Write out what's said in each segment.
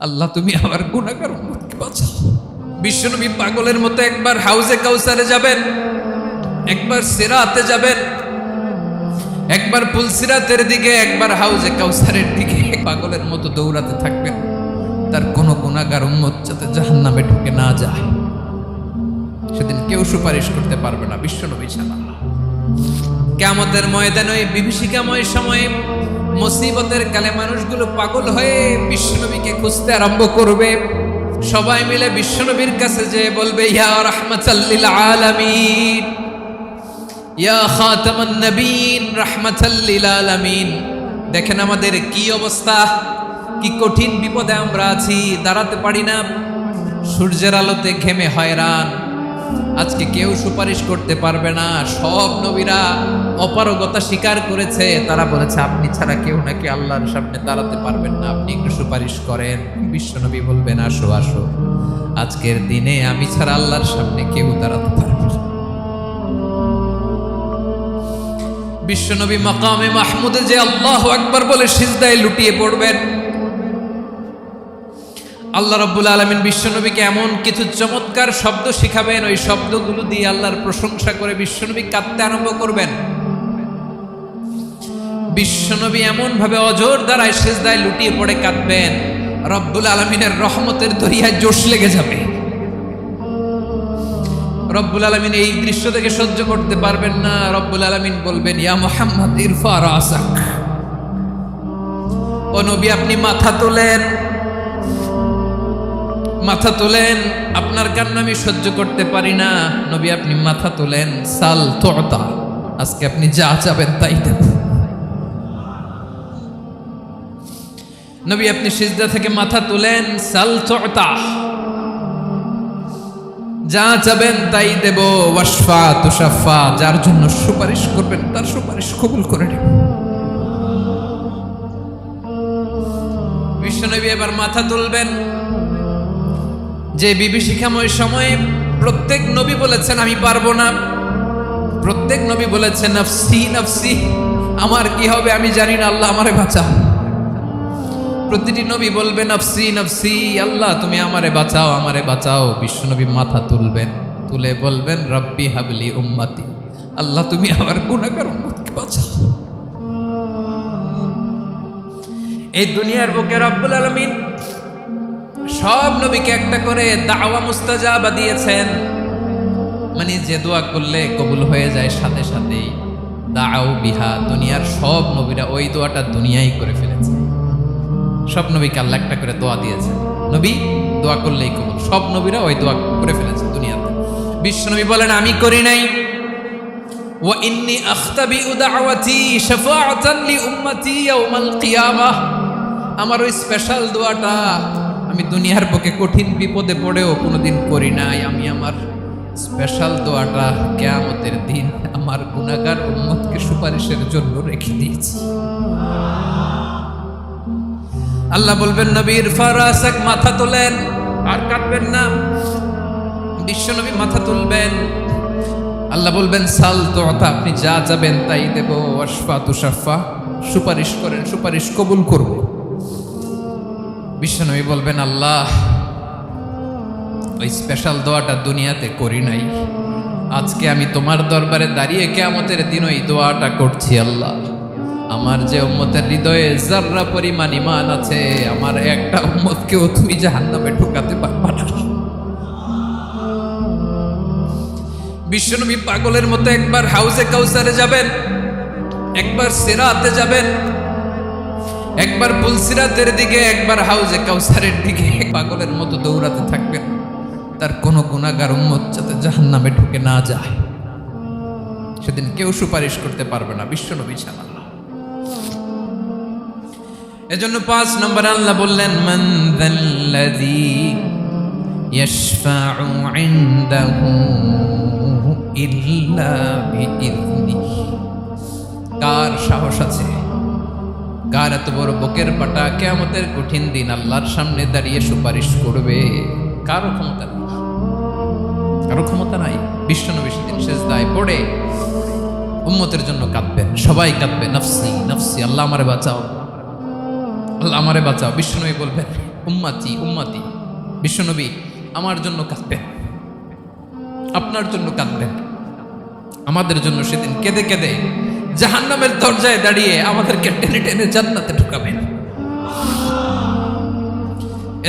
আল্লাহ তুমি আমার গুনাহগার উম্মতকে বাঁচাও। বিশ্বনবী পাগলের মতো একবার হাউজে কাউসারে যাবেন, একবার সিরাতে যাবেন, একবার পুলসিরাতের দিকে, একবার হাউজে কাউসারের দিকে পাগলের মতো দৌড়াতে থাকবেন। তার কোনো গুনাহগার উম্মত যাতে জাহান্নামে ঢুকে না যায়। সেদিন কেউ সুপারিশ করতে পারবে না বিশ্বনবী ছাড়া। কিয়ামতের ময়দানে ওই বিভীষিকাময় সময়ে মুসিবতের কালে মানুষগুলো পাগল হয়ে বিশ্বনবীকে খুঁজতে আরম্ভ করবে। সবাই মিলে বিশ্বনবীর কাছে যেয়ে বলবে, ইয়া রাহমাতাল লিল আলামিন, ইয়া খাতামান নবীন, রাহমাতাল লিল আলামিন। দেখেন আমাদের কি অবস্থা, কি কঠিন বিপদে আমরা আছি, দাঁড়াতে পারি না, সূর্যের আলোতে ঘেমে হয়রান। আজকে কেউ সুপারিশ করতে পারবে না। সব নবীরা অপারগতা স্বীকার করেছে। তারা বলেছে আপনি ছাড়া কেউ নাকি আল্লাহর সামনে দাঁড়াতে পারবেন না, আপনি একটু সুপারিশ করেন। বিশ্বনবী বলবেন, আসো আসো, আজকের দিনে আমি ছাড়া আল্লাহর সামনে কেউ দাঁড়াতে পারবে না। বিশ্বনবী মাকামে মাহমুদে যে আল্লাহু আকবার বলে সিজদায় লুটিয়ে পড়বেন। আল্লাহ রাব্বুল আলামিন বিশ্বনবীকে এমন কিছু চমৎকার শব্দ শিখাবেন, ওই শব্দগুলো দিয়ে আল্লাহর প্রশংসা করে বিশ্বনবী কাঁদতে আরম্ভ করবেন। বিশ্বনবী এমন ভাবে অজর দ্বারায় সিজদায় লুটিয়ে পড়ে কাঁদবেন, রব্বুল আলামিনের রহমতের দরিয়ায় জোশ লেগে যাবে। রব্বুল আলামিন এই দৃশ্য থেকে সহ্য করতে পারবেন না। রব্বুল আলামিন বলবেন, ইয়া মুহাম্মদ ইরফা রাসাক, ও নবী আপনি মাথা তোলেন, মাথা তোলেন, আপনার কান্না আমি সহ্য করতে পারি না। নবী আপনি মাথা তোলেন, সাল তুতা, আজকে আপনি যা চাবেন তাই দেব। নবী আপনি সিজদা থেকে মাথা তুলেন, সাল তুতা, যা চাবেন তাই দেব। ওয়াশফা তুশাফা, যার জন্য সুপারিশ করবেন তার সুপারিশ কবুল করে নেব। বিশ্বনবী এবার মাথা তুলবেন। যে বিভীষিকাময় সময়ে প্রত্যেক নবী বলেছেন আমি পারবো না, প্রত্যেক নবী বলেছেন নফসি নফসি, আমার কি হবে আমি জানি না, আল্লাহ আমারে বাঁচাও। প্রতিটি নবী বলবে নফসি নফসি, আল্লাহ তুমি আমারে বাঁচাও, আমারে বাঁচাও। বিশ্বনবী মাথা তুলবেন, তুলে বলবেন রব্বি হাবলি উম্মতি, আল্লাহ তুমি আমার গুনাহগার উম্মতকে বাঁচাও। এই দুনিয়ার বুকে রব্বুল আলামিন সব নবীকে একটা করে দাওয়া মুস্তাজাবা দিয়েছেন, মানে যে দোয়া করলে কবুল হয়ে যায় সাথে সাথেই। দাও বিহা, দুনিয়ার সব নবীরা ওই দোয়াটা দুনিয়ায় করে ফেলেছে। সব নবীকে আল্লাহ একটা করে দোয়া দিয়েছে, নবী দোয়া করলেই কবুল। সব নবীরা ওই দোয়া করে ফেলেছে দুনিয়াতে। বিশ্বনবী বলেন আমি করি নাই। ওয়া ইন্নী আখতাবিউ দাওয়াতি শাফাআতান লি উম্মতি ইয়াউমাল কিয়ামাহ, আমার ওই স্পেশাল দোয়াটা আমি দুনিয়ার বুকে কঠিন বিপদে পড়েও কোনোদিন করি নাই। আমি আমার স্পেশাল দোয়াটা কিয়ামতের দিন আমার গুনাহগার উম্মতকে সুপারিশের জন্য রেখে দিয়েছি। আল্লাহ বলবেন নবীর ফারাসাক, মাথা তোলেন, আর কাটবেন না। বিশ্বনবী মাথা তুলবেন, আল্লাহ বলবেন সাল তুতা, আপনি যা চাবেন তাই দেব। ওয়াশফা তুশাফা, সুপারিশ করেন, সুপারিশ কবুল করব। বিশ্বনবী বলবেন আল্লাহ ওই স্পেশাল দোয়াটা দুনিয়াতে করি নাই, আজকে আমি তোমার দরবারে দাঁড়িয়ে কিয়ামতের দিন ওই দোয়াটা করছি। আল্লাহ আমার যে উম্মতের হৃদয়ে যাররা পরিমাণ ঈমান আছে, আমার একটা উম্মতকেও তুমি জাহান্নামে ঢোকাতে পারবা না। বিশ্বনবী পাগলের মতো একবার হাউজে কাউসারে যাবেন, একবার সিরাতে যাবেন, একবার পুলসিরাতের দিকে, একবার হাউজে কাউসারের দিকে পাগলের মতো দৌড়াতে থাকবেন। তার কোনো গুনাহগার উম্মত যাতে জাহান্নামে ঢুকে না যায়। সেদিন কেউ সুপারিশ করতে পারবে না বিশ্বনবী ছাড়া। এজন্য 5 নম্বরে আল্লাহ বললেন মান যাল্লাযী ইয়াশফাউ ইনদাহু ইল্লা বিইযনিহি, কার সাহস আছে, কার এত বড় বুকের পাটা কিয়ামতের কঠিন দিন আল্লাহর সামনে দাঁড়িয়ে সুপারিশ করবে? কারো ক্ষমতা নেই, কারো ক্ষমতা নাই। বিশ্বনবী সেদিন সিজদায় পড়ে উম্মতের জন্য কাঁদবেন, সবাই কাঁদবে নফসি নফসি, আল্লাহ আমারে বাঁচাও, আল্লাহ আমারে বাঁচাও। বিশ্বনবী বলবেন উম্মতি উম্মতি। বিশ্বনবী আমার জন্য কাঁদবেন, আপনার জন্য কাঁদবেন, আমাদের জন্য সেদিন কেঁদে কেঁদে জাহান্নামের দরজায় দাঁড়িয়ে আমাদেরকে টেনে টেনে জান্নাতে ঢুকাবেন।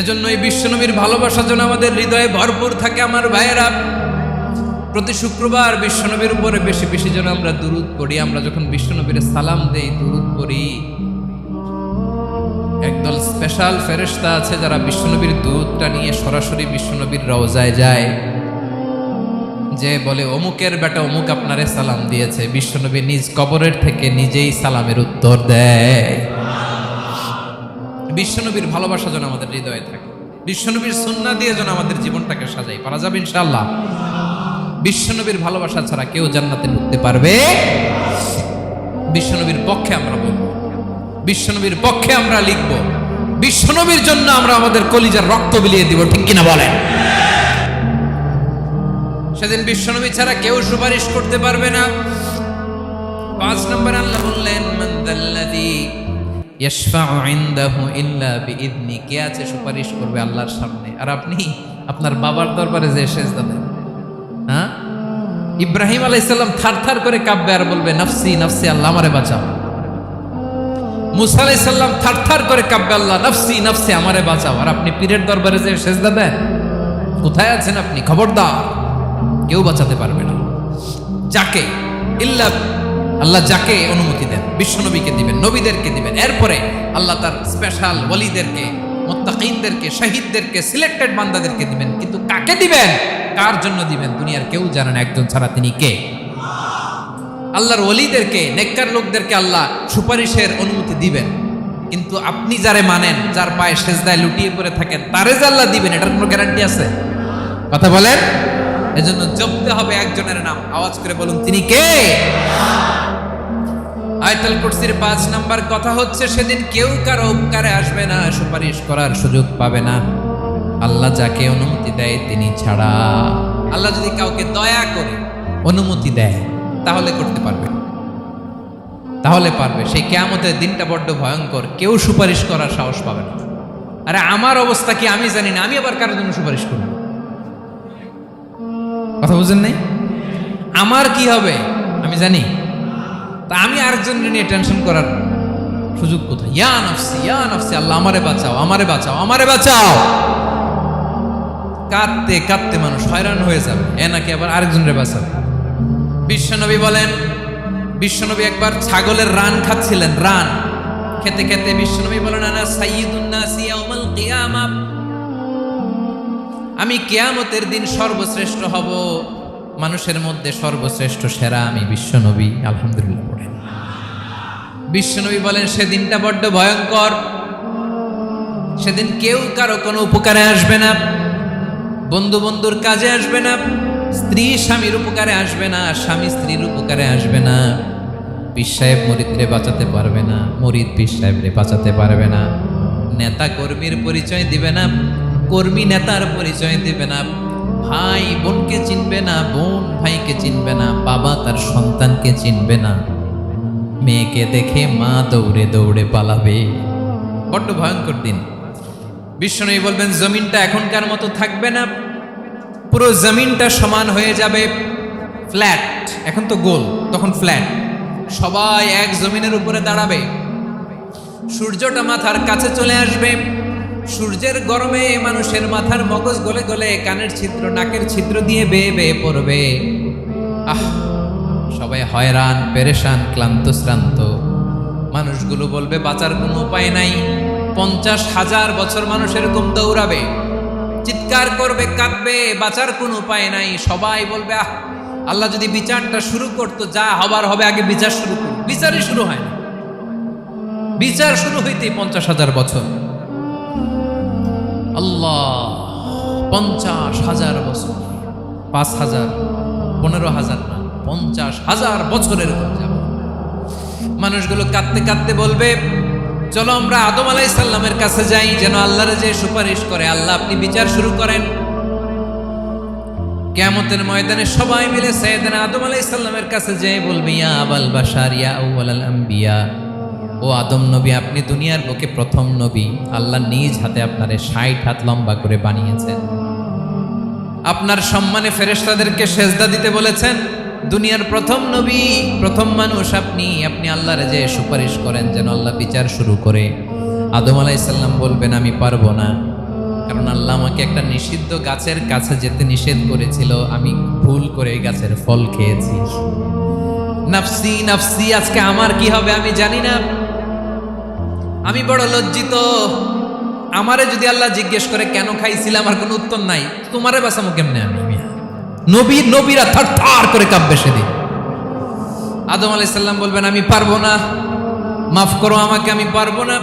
এজন্য এই বিশ্বনবীর ভালোবাসা যেন আমাদের হৃদয়ে ভরপুর থাকে। আমার ভাইয়েরা, প্রতি শুক্রবার বিশ্বনবীর উপরে বেশি বেশি যেন আমরা দুরূদ পড়ি। আমরা যখন বিশ্বনবীর সালাম দেই, দুরূদ পড়ি, একদল স্পেশাল ফেরেশতা আছে যারা বিশ্বনবীর দুধটা নিয়ে সরাসরি বিশ্বনবীর রওজায় যায়, যে বলে অমুকের বেটা অমুক আপনারে সালাম দিয়েছে। বিশ্বনবী নিজ কবরের থেকে নিজেই সালামের উত্তর দেয়। বিশ্বনবীর ভালোবাসা যেন আমাদের হৃদয়ে থাকে, বিশ্বনবীর সুন্নাহ দিয়ে যেন আমাদের জীবনটাকে সাজাই। পারা যাবে ইনশাআল্লাহ। বিশ্বনবীর ভালোবাসা ছাড়া কেউ জান্নাতে ঢুকতে পারবে। বিশ্বনবীর পক্ষে আমরা বলবো, বিশ্বনবীর পক্ষে আমরা লিখব, বিশ্বনবীর জন্য আমরা আমাদের কলিজার রক্ত বিলিয়ে দিব, ঠিক কিনা বলেন? সেদিন বিশ্বনবী ছাড়া কেউ সুপারিশ করতে পারবে না। 5 নম্বর আল্লাহ বললেন, মান যাল্লাযী ইয়াশফাউ ইনদাহু ইল্লা বিইذনি। কে আছে সুপারিশ করবে আল্লাহর সামনে? আর আপনি আপনার বাবার দরবারে যে সেজদা দেন, হ্যাঁ? ইব্রাহিম আলাইহিস সালাম থারথার করে কাঁপবে আর বলবে নাফসি নাফসি, আল্লাহ আমারে বাঁচাও। মুসা আলাইহিস সালাম থারথার করে কাঁপবে, আল্লাহ নাফসি নাফসি, আমারে বাঁচাও। আর আপনি পীরের দরবারে যে সেজদা দেন, কোথায় আছেন আপনি? খবরদার, কেউ বাঁচাতে পারবে না। যাকে ইল্লা আল্লাহ যাকে অনুমতি দেন, বিশ্বনবীকে দিবেন, নবীদেরকে দিবেন, এরপরে আল্লাহ তার স্পেশাল ওয়ালিদেরকে, মুত্তাকিনদেরকে, শহীদদেরকে, সিলেক্টেড বান্দাদেরকে দিবেন। কিন্তু কাকে দিবেন, কার জন্য দিবেন, দুনিয়ার কেউ জানে না। একজন ছাড়া, তিনি কে? আল্লাহর ওয়ালিদেরকে, নেককার লোকদেরকে আল্লাহ সুপারিশের অনুমতি দিবেন। কিন্তু আপনি যারে মানেন, যার পায়ে সেজদায় লুটিয়ে পড়ে থাকেন, তারে যে আল্লাহ দিবেন, এটার কোনো গ্যারান্টি আছে? কথা বলেন। এজন্য জপতে হবে একজনের নাম। আওয়াজ করে বলুন, তিনি কে? আয়াতুল কুরসির 5 নাম্বার কথা হচ্ছে, সেদিন কেউ কারো উপকারে আসবে না, সুপারিশ করার সুযোগ পাবে না, আল্লাহ যাকে অনুমতি দেয় তিনি ছাড়া। আল্লাহ যদি কাউকে দয়া করে অনুমতি দেয় তাহলে করতে পারবে, তাহলে পারবে। সেই কিয়ামতের দিনটা বড্ড ভয়ঙ্কর, কেউ সুপারিশ করার সাহস পাবে না। আরে আমার অবস্থা কি আমি জানি না, আমি আবার কারোর জন্য সুপারিশ করব? কথা বুঝেন নাই? আমার কি হবে আমি জানি, তা আমি আরেকজন নিয়ে টেনশন করার সুযোগ কোথায়? ইয়া নাফসি ইয়া নাফসি, আল্লাহ আমারে বাঁচাও, আমারে বাঁচাও, আমারে বাঁচাও। কাঁদতে কাঁদতে মানুষ হয়রান হয়ে যাবে, এ নাকি আবার আরেকজনের বাঁচাবে। বিশ্বনবী বলেন, বিশ্বনবী একবার ছাগলের রান খাচ্ছিলেন, রান খেতে খেতে বিশ্বনবী বলেন, আনা সাইয়্যিদুন নাসি ইয়াউমাল কিয়ামা, আমি কিয়ামতের দিন সর্বশ্রেষ্ঠ হব, মানুষের মধ্যে সর্বশ্রেষ্ঠ সেরা আমি বিশ্বনবী। আলহামদুলিল্লাহ পড়েন। বিশ্বনবী বলেন, সেদিনটা বড্ড ভয়ঙ্কর, সেদিন কেউ কারো কোনো উপকারে আসবে না, বন্ধু বন্ধুর কাজে আসবে না, স্ত্রী স্বামীর উপকারে আসবে না, স্বামী স্ত্রীর উপকারে আসবে না, পীর সাহেব মুরিদরে বাঁচাতে পারবে না, মুরিদ পীর সাহেবরে বাঁচাতে পারবে না, নেতা কর্মীর পরিচয় দিবে না, কর্মী নেতার পরিচয় দিবে না, ভাই বোনকে চিনবে না, বোন ভাইকে চিনবে না, বাবা তার সন্তানকে চিনবে না, মেয়েকে দেখে মা দৌড়ে দৌড়ে পালাবে। বড্ড ভয়ঙ্কর দিন। বিশ্বনবী বলবেন, জমিনটা এখনকার মতো থাকবে না, পুরো জমিনটা সমান হয়ে যাবে, ফ্ল্যাট। এখন তো গোল, তখন ফ্ল্যাট। সবাই এক জমিনের উপরে দাঁড়াবে, সূর্যটা মাথার কাছে চলে আসবে, সূর্যের গরমে মানুষের মাথার মগজ গলে গলে কানের ছিদ্র, নাকের ছিদ্র দিয়ে বেয়ে বেয়ে পড়বে। সবাই হয়রান, পেরেশান, ক্লান্ত শ্রান্ত। মানুষগুলো বলবে বাঁচার কোনো উপায় নাই। 50,000 বছর মানুষ এরকম দৌড়াবে, চিৎকার করবে, কাঁদবে, বাঁচার কোনো উপায় নাই। সবাই বলবে, আল্লাহ যদি বিচারটা শুরু করতো, যা হবার হবে, আগে বিচার শুরু করুন। বিচারই শুরু হয় না, বিচার শুরু হইতেই 50,000 বছর। আল্লাহ, 50,000 বছর, 5,000, 15,000 না, 50,000 বছরের যাব। মানুষগুলো কাঁদতে কাঁদতে বলবে, চলো আমরা আদম আলাইহিস সালামের কাছে যাই, যেন আল্লাহর যে সুপারিশ করে, আল্লাহ আপনি বিচার শুরু করেন। কিয়ামতের ময়দানে সবাই মিলে সাইয়েদনা আদম আলাইহিস সালামের কাছে যেয়ে বলবে, ইয়া আবাল বাশার, ইয়া আউয়ালাল আম্বিয়া, ও ও আদম নবী, আপনি দুনিয়ার বুকে প্রথম নবী। আল্লাহ নিজ হাতে আপনারে 60 হাত লম্বা করে বানিয়েছেন। আপনার সম্মানে ফেরেশতাদেরকে সেজদা দিতে বলেছেন। দুনিয়ার প্রথম নবী, প্রথম মানুষ আপনি। আপনি আল্লাহর যে সুপারিশ করেন যেন আল্লাহ বিচার শুরু করে। আদম আলাইহিস সালাম বলবেন আমি পারবো না, কারণ আল্লাহ আমাকে একটা নিষিদ্ধ গাছের কাছে যেতে নিষেধ করেছিল, আমি ভুল করে এই গাছের ফল খেয়েছি। নাফসি নাফসি, আজকে আমার কি হবে আমি জানি না, আমি বড় লজ্জিত। আমারে যদি আল্লাহ জিজ্ঞেস করে কেন খাইছিলাম, আমার কোনো উত্তর নাই। তোমারে বাঁচামো কেমনে আমি? নবীরা থার থার করে কাঁপবে সেদিন। আদম আলাইহিস সালাম বলবেন আমি পারবো না, মাফ করো আমাকে, আমি পারবো না।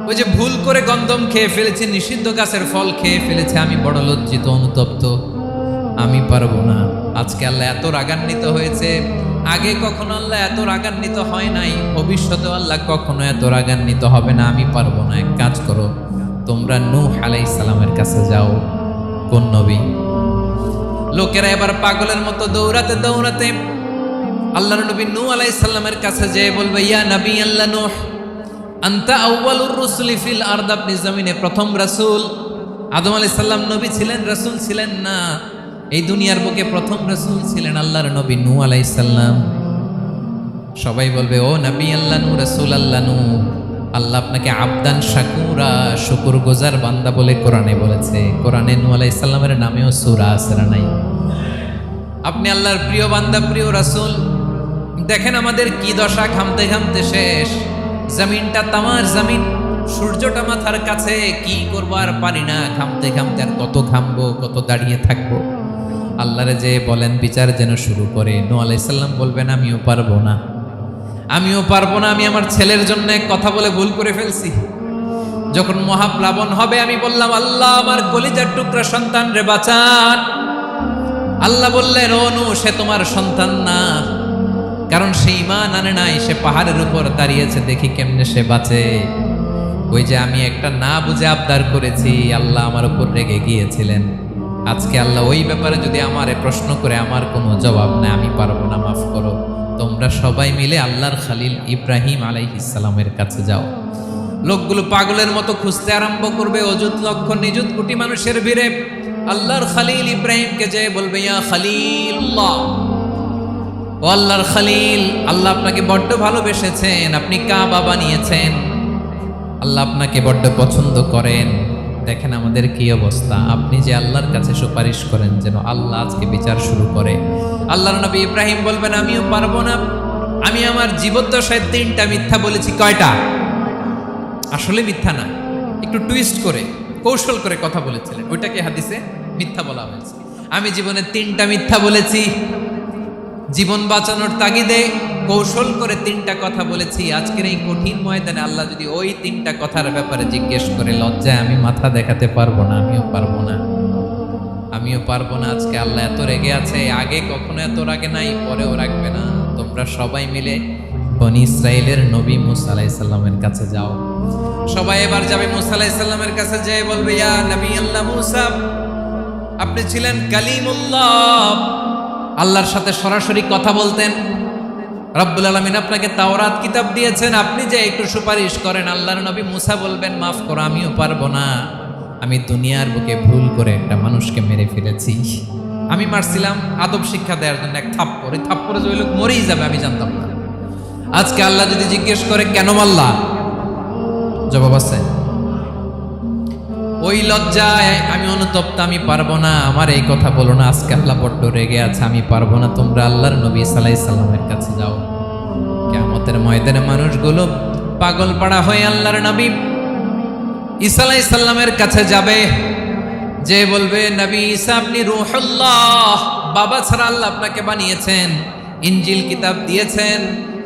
ওই যে ভুল করে গন্ধম খেয়ে ফেলেছি, নিষিদ্ধ গাছের ফল খেয়ে ফেলেছে, আমি বড় লজ্জিত, অনুতপ্ত, আমি পারবো না। আজকে আল্লাহ এত রাগান্বিত হয়েছে, আগে কখনো আল্লাহ এত রাগান্বিত হয় নাই, ভবিষ্যতে আল্লাহ কখনো এত রাগান্বিত হবে না। আমি পারবো না। এক কাজ করো, তোমরা নূহ আলাইহিস সালামের কাছে যাও। কোন নবী? লোকেরা এবার পাগলের মতো দৌড়াতে দৌড়াতে আল্লাহর নবী নূহ আলাইহিস সালামের কাছে যেয়ে বলবে ইয়া নবী আল্লাহ নূহ, আনতা আউয়ালুর রুসুলি ফিল আরদ, আপনি জমিনে প্রথম রাসূল। আদম আলাইহিস সালাম নবী ছিলেন, রাসূল ছিলেন না। এই দুনিয়ার বুকে প্রথম রাসূল ছিলেন আল্লাহর নবী নূহ আলাইহিস সালাম। সবাই বলবে ও নবী আল্লাহ নূহ, রাসূল আল্লাহ নূহ, আল্লাহ আপনাকে আবদান শাকুরা, শুকরগুজার বান্দা বলে কোরআনে বলেছে। কোরআনে নূহ আলাইহিস সালামের নামেও সূরা আছে না নাই? আপনি আল্লাহর প্রিয় বান্দা, প্রিয় রাসূল। দেখেন আমাদের কি দশা, ঘামতে ঘামতে শেষ। জমিনটা তামার জমিন, সূর্যটা মাথার কাছে, কি করবো আর পারি না, ঘামতে ঘামতে আর কত ঘামবো, কত দাঁড়িয়ে থাকবো। আল্লাহরে যে বলেন বিচার যেন শুরু করে। নূহ আলাইহিস সালাম বলবেন আমিও পারবো না, আমিও পারবো না। আমি আমার ছেলের জন্য এক কথা বলে ভুল করে ফেলছি। যখন মহাপ্লাবন হবে আমি বললাম আল্লাহ আমার কলিজার টুকরা সন্তান রে বাঁচান। আল্লাহ বললেন ও নূহ, সে তোমার সন্তান না, কারণ সে ঈমান আনে নাই, সে পাহাড়ের উপর দাঁড়িয়েছে, দেখি কেমনে সে বাঁচে। ওই যে আমি একটা না বুঝে আবদার করেছি, আল্লাহ আমার উপর রেগে গিয়েছিলেন। আজকে আল্লাহ ওই ব্যাপারে যদি আমারে প্রশ্ন করে, আমার কোনো জবাব নেই, আমি পারবো না, মাফ করো। তোমরা সবাই মিলে আল্লাহর খালিল ইব্রাহিম আলাইহিস সালামের কাছে যাও। লোকগুলো পাগলের মতো খুঁজতে আরম্ভ করবে, অযুত লক্ষ নিযুত কোটি মানুষের ভিড়ে আল্লাহর খালিল ইব্রাহিমকে যে বলবে ইয়া খালিলুল্লাহ, ও আল্লাহর খালিল, আল্লাহ আপনাকে বড্ড ভালোবেসেছেন, আপনি কাবা বানিয়েছেন, আল্লাহ আপনাকে বড্ড পছন্দ করেন। দেখেন আমাদের কি অবস্থা। আপনি যে আল্লাহর কাছে সুপারিশ করেন যেন আল্লাহ আজকে বিচার শুরু করে। আল্লাহর নবী ইব্রাহিম বলবেন আমিও পারবো না, আমি আমার জীবদ্দশায় 3টা মিথ্যা বলেছি। কয়টা? আসলে মিথ্যা না, একটু টুইস্ট করে কৌশল করে কথা বলেছিলেন, ওইটাকে হাদিসে মিথ্যা বলা হয়েছে। আমি জীবনে 3টা মিথ্যা বলেছি, জীবন বাঁচানোর তাগিদে কৌশল করে 3টা কথা বলেছি। আজকের এই কঠিন ময়দানে আল্লাহ যদি ওই 3টা কথার ব্যাপারে জিজ্ঞেস করে, লজ্জায় আমি মাথা দেখাতে পারবো না, আমিও পারবো না, আমিও পারবো না। আজকে আল্লাহ এত রেগে আছে, আগে কখনো এত রাগে নাই, পরেও রাখবে না। তোমরা সবাই মিলে বনি ইসরাইলের নবী মূসা আলাইহিস সালামের কাছে যাও। সবাই এবার যাবে মূসা আলাইহিস সালামের কাছে, যেয়ে বলবে ইয়া নবী আল্লাহ মূসা, আপনি ছিলেন কালিমুল্লাহ, আল্লাহর সাথে সরাসরি কথা বলতেন। রব্বুল আলামিন আপনাকে তাওরাত কিতাব দিয়েছেন, আপনি যে একটু সুপারিশ করেন। আল্লাহর নবী মূসা বলবেন মাফ করো, আমিও পারবো না, আমি দুনিয়ার বুকে ভুল করে একটা মানুষকে মেরে ফেলেছি। আমি মারছিলাম আদব শিক্ষা দেওয়ার জন্য এক থাপ্পড়, এই থাপ্পড়ে যে ওই লোক মরেই যাবে আমি জানতাম না। আজকে আল্লাহ যদি জিজ্ঞেস করে কেন মারলা, জবাব আছে? ওই লজ্জায় আমি অনুতপ্ত, আমি পারবো না, আমার এই কথা বলো না। আজকে আল্লাহ বড্ড রেগে আছে, আমি পারবো না। তোমরা আল্লাহর নবী ঈসা আলাইহিস সালামের কাছে যাও। কিয়ামতের ময়দানে মানুষগুলো পাগল পাড়া হয়ে আল্লাহর নবী ঈসা আলাইহিস সালামের কাছে যাবে, যে বলবে নবী ঈসা আপনি রূহুল্লাহ, বাবা ছাড়া আল্লাহ আপনাকে বানিয়েছেন, ইনজিল কিতাব দিয়েছেন,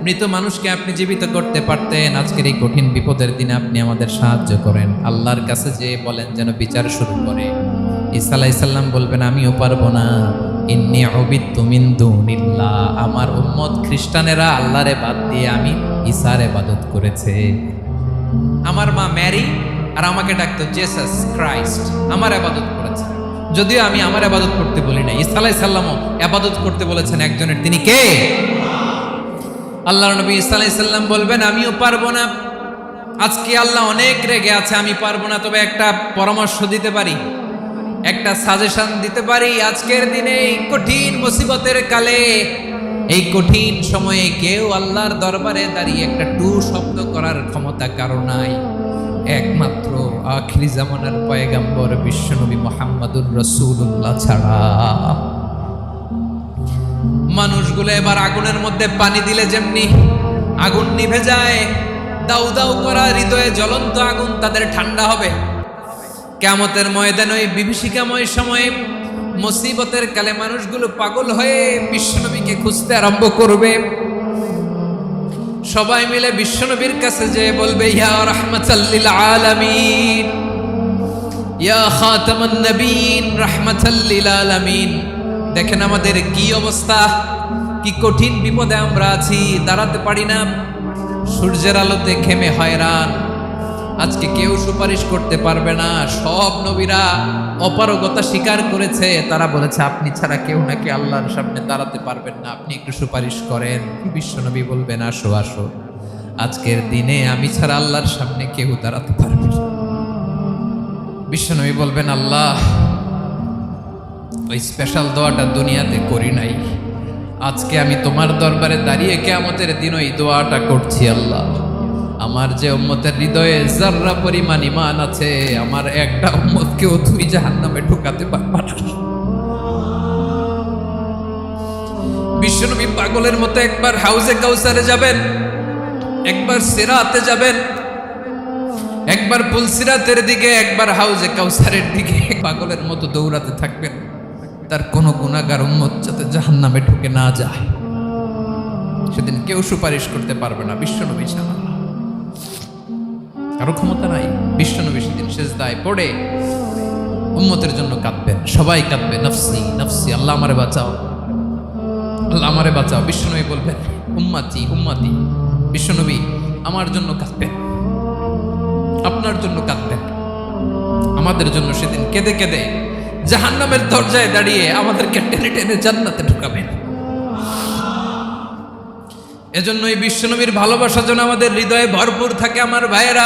মৃত মানুষকে আপনি জীবিত করতে পারতেন। আজকের এই কঠিন বিপদের দিনে আপনি আমাদের সাহায্য করেন। আল্লাহর কাছে যে বলেন যেন বিচার শুরু করে। ঈসা আলাইহিস সালাম বলবেন আমিও পারবো না, ইন্নী উবিদতু মিন দুনিল্লাহ, আমার উম্মত খ্রিস্টানেরা আল্লাহরে বাদ দিয়ে আমি ঈসার ইবাদত করেছে। আমার মা ম্যারি আর আমাকে ডাকতো জেসাস ক্রাইস্ট, আমার ইবাদত করেছে। যদিও আমি আমার ইবাদত করতে বলি না, ঈসা আলাইহিস সালামও ইবাদত করতে বলেছেন একজনের, তিনি কে? আল্লাহ নবী সাল্লাল্লাহু আলাইহি সাল্লাম বলবেন আমিও পারবো না, আজকে আল্লাহ অনেক রেগে আছে, আমি পারবো না, তবে একটা পরামর্শ দিতে পারি, একটা সাজেশন দিতে পারি। আজকের দিনে এই কঠিন মুসিবতের কালে, এই কঠিন সময়ে কেউ আল্লাহর দরবারে দাঁড়িয়ে একটা টু শব্দ করার ক্ষমতা কারো নাই, একমাত্র আখিরি জামানার পয়গম্বর বিশ্বনবী মুহাম্মদুর রাসূলুল্লাহ ছাড়া। মানুষগুলো এবার আগুনের মধ্যে পানি দিলে যেমনি আগুন নিভে যায়, দাউ দাউ করা হৃদয়ে জ্বলন্ত আগুন তাদের ঠান্ডা হবে। কিয়ামতের ময়দানে ওই বিভীষিকাময় সময়ে মুসিবতের কালে মানুষগুলো পাগল হয়ে বিশ্বনবীকে খুঁজতে আরম্ভ করবে। সবাই মিলে বিশ্বনবীর কাছে যেয়ে বলবে ইয়া রাহমাতাল লিল আলামিন, ইয়া খাতামান নবীন, রাহমাতাল লিল আলামিন। দেখেন আমাদের কি অবস্থা, কি কঠিন বিপদে আমরা আছি, দাঁড়াতে পারি না, সূর্যের আলোতে ঘেমে হয়রান। আজকে কেউ সুপারিশ করতে পারবে না। সব নবীরা অপারগতা স্বীকার করেছে, তারা বলেছে আপনি ছাড়া কেউ নাকি আল্লাহর সামনে দাঁড়াতে পারবেন না, আপনি একটু সুপারিশ করেন। বিশ্বনবী বলবেন আসো আসো, আজকের দিনে আমি ছাড়া আল্লাহর সামনে কেউ দাঁড়াতে পারবে না। বিশ্বনবী বলবেন আল্লাহ, ওই স্পেশাল দোয়াটা দুনিয়াতে করি নাই, আজকে আমি তোমার দরবারে দাঁড়িয়ে কিয়ামতের দিন ওই দোয়াটা করছি। আল্লাহ, আমার যে উম্মতের হৃদয়ে যাররা পরিমাণ ঈমান আছে, আমার একটা উম্মতকেও তুই জাহান্নামে ঢোকাতে পারবা না। বিশ্বনবী পাগলের মতো একবার হাউজে কাউসারে যাবেন, একবার সিরাতে যাবেন, একবার পুলসিরাতের দিকে, একবার হাউজে কাউসারের দিকে পাগলের মতো দৌড়াতে থাকবেন। তার কোনো গুনাহগার উম্মত যাতে জাহান্নামে ঢুকে না যায়, সেদিন কেউ সুপারিশ করতে পারবে না বিশ্বনবী ছাড়া। কারো ক্ষমতা নাই। বিশ্বনবী সেদিন সিজদায় পড়ে উম্মতের জন্য কাঁদবেন, সবাই কাঁদবে নফসি নফসি, আল্লাহ আমারে বাঁচাও, আল্লাহ আমারে বাঁচাও। বিশ্বনবী বলবেন উম্মতি উম্মতি। বিশ্বনবী আমার জন্য কাঁদবেন, আপনার জন্য কাঁদবেন, আমাদের জন্য সেদিন কেঁদে কেঁদে জাহান্নামের দরজায় দাঁড়িয়ে আমাদেরকে টেনে টেনে জান্নাতে ঢুকাবেন। এজন্যই বিশ্বনবীর ভালোবাসা যেন আমাদের হৃদয়ে ভরপুর থাকে। আমার ভাইয়েরা,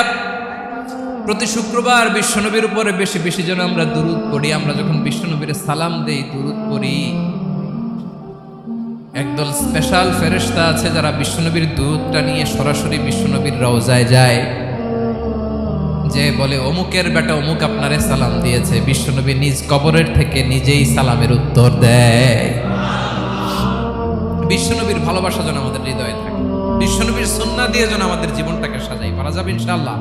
প্রতি শুক্রবার বিশ্বনবীর উপরে বেশি বেশি যেন আমরা দুরূদ পড়ি। আমরা যখন বিশ্বনবীর সালাম দেই, দুরূদ পড়ি, একদল স্পেশাল ফেরেশতা আছে যারা বিশ্বনবীর দুরূদটা নিয়ে সরাসরি বিশ্বনবীর রওজায় যায়, যে বলে অমুকের বেটা অমুক আপনারে সালাম দিয়েছে। বিশ্বনবী নিজ কবরের থেকে নিজেই সালামের উত্তর দেয়। বিশ্বনবীর ভালোবাসা যেন আমাদের হৃদয়ে থাকে, বিশ্বনবীর সুন্নাহ দিয়ে যেন আমাদের জীবনটাকে সাজাই। পারা যাবে ইনশাআল্লাহ।